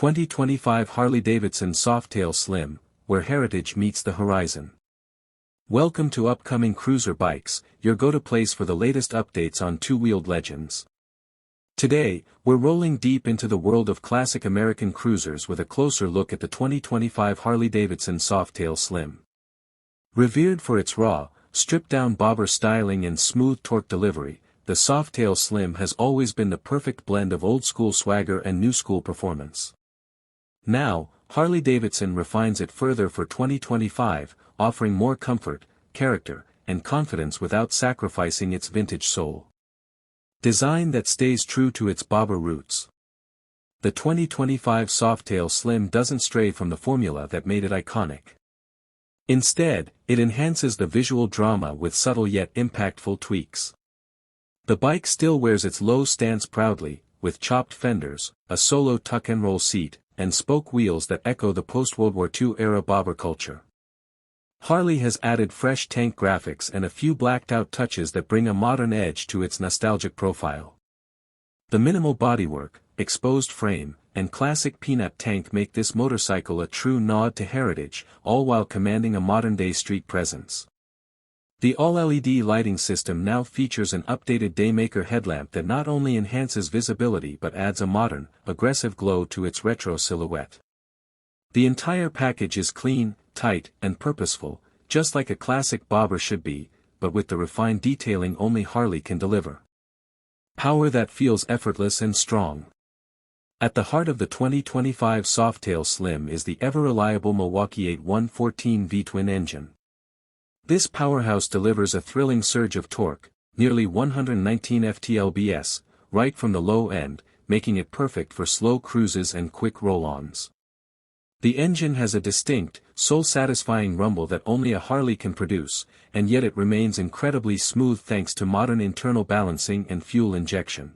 2025 Harley Davidson Softail Slim, where heritage meets the horizon. Welcome to Upcoming Cruiser Bikes, your go-to place for the latest updates on two-wheeled legends. Today, we're rolling deep into the world of classic American cruisers with a closer look at the 2025 Harley Davidson Softail Slim. Revered for its raw, stripped-down bobber styling and smooth torque delivery, the Softail Slim has always been the perfect blend of old-school swagger and new-school performance. Now, Harley Davidson refines it further for 2025, offering more comfort, character, and confidence without sacrificing its vintage soul. Design that stays true to its bobber roots. The 2025 Softail Slim doesn't stray from the formula that made it iconic. Instead, it enhances the visual drama with subtle yet impactful tweaks. The bike still wears its low stance proudly, with chopped fenders, a solo tuck-and-roll seat, and spoke wheels that echo the post-World War II era bobber culture. Harley has added fresh tank graphics and a few blacked-out touches that bring a modern edge to its nostalgic profile. The minimal bodywork, exposed frame, and classic peanut tank make this motorcycle a true nod to heritage, all while commanding a modern-day street presence. The all-LED lighting system now features an updated Daymaker headlamp that not only enhances visibility but adds a modern, aggressive glow to its retro silhouette. The entire package is clean, tight, and purposeful, just like a classic bobber should be, but with the refined detailing only Harley can deliver. Power that feels effortless and strong. At the heart of the 2025 Softail Slim is the ever-reliable Milwaukee 8114 V-twin engine. This powerhouse delivers a thrilling surge of torque, nearly 119 ft-lbs, right from the low end, making it perfect for slow cruises and quick roll-ons. The engine has a distinct, soul-satisfying rumble that only a Harley can produce, and yet it remains incredibly smooth thanks to modern internal balancing and fuel injection.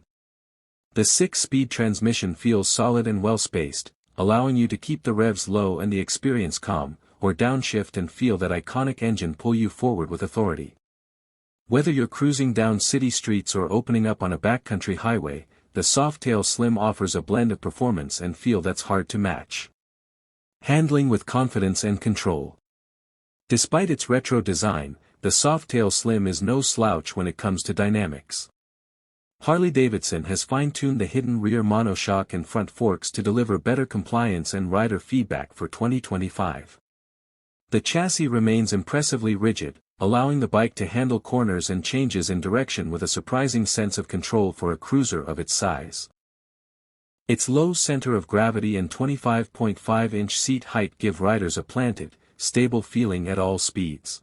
The 6-speed transmission feels solid and well-spaced, allowing you to keep the revs low and the experience calm, or downshift and feel that iconic engine pull you forward with authority. Whether you're cruising down city streets or opening up on a backcountry highway, the Softail Slim offers a blend of performance and feel that's hard to match. Handling with confidence and control. Despite its retro design, the Softail Slim is no slouch when it comes to dynamics. Harley Davidson has fine-tuned the hidden rear monoshock and front forks to deliver better compliance and rider feedback for 2025. The chassis remains impressively rigid, allowing the bike to handle corners and changes in direction with a surprising sense of control for a cruiser of its size. Its low center of gravity and 25.5-inch seat height give riders a planted, stable feeling at all speeds.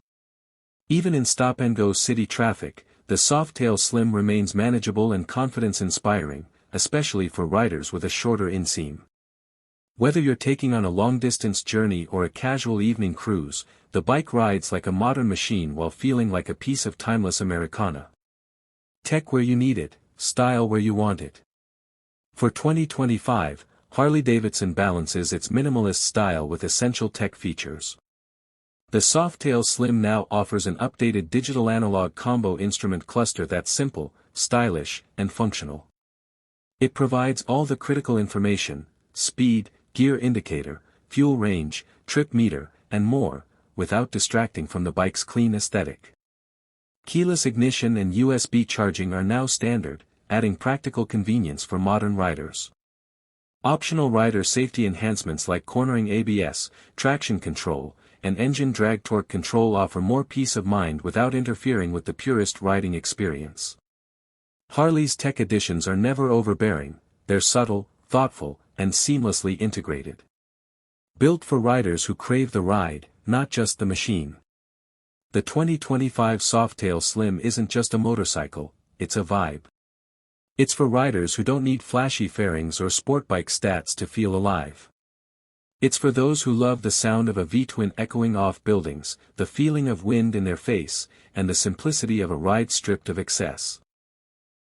Even in stop-and-go city traffic, the Softail Slim remains manageable and confidence-inspiring, especially for riders with a shorter inseam. Whether you're taking on a long-distance journey or a casual evening cruise, the bike rides like a modern machine while feeling like a piece of timeless Americana. Tech where you need it, style where you want it. For 2025, Harley Davidson balances its minimalist style with essential tech features. The Softail Slim now offers an updated digital-analog combo instrument cluster that's simple, stylish, and functional. It provides all the critical information, speed, gear indicator, fuel range, trip meter, and more, without distracting from the bike's clean aesthetic. Keyless ignition and USB charging are now standard, adding practical convenience for modern riders. Optional rider safety enhancements like cornering ABS, traction control, and engine drag torque control offer more peace of mind without interfering with the purest riding experience. Harley's tech additions are never overbearing, they're subtle, thoughtful, and seamlessly integrated. Built for riders who crave the ride, not just the machine. The 2025 Softail Slim isn't just a motorcycle, it's a vibe. It's for riders who don't need flashy fairings or sport bike stats to feel alive. It's for those who love the sound of a V-twin echoing off buildings, the feeling of wind in their face, and the simplicity of a ride stripped of excess.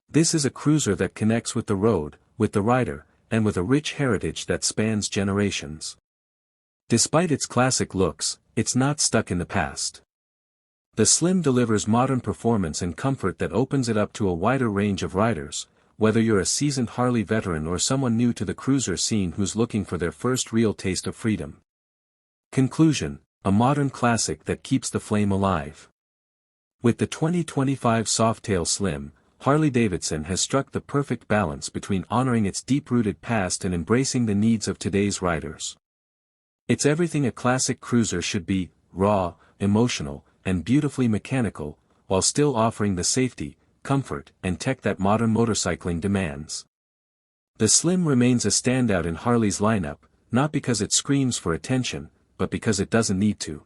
This is a cruiser that connects with the road, with the rider, and with a rich heritage that spans generations. Despite its classic looks, it's not stuck in the past. The Slim delivers modern performance and comfort that opens it up to a wider range of riders, whether you're a seasoned Harley veteran or someone new to the cruiser scene who's looking for their first real taste of freedom. Conclusion: a modern classic that keeps the flame alive. With the 2025 Softail Slim, Harley Davidson has struck the perfect balance between honoring its deep-rooted past and embracing the needs of today's riders. It's everything a classic cruiser should be: raw, emotional, and beautifully mechanical, while still offering the safety, comfort, and tech that modern motorcycling demands. The Slim remains a standout in Harley's lineup, not because it screams for attention, but because it doesn't need to.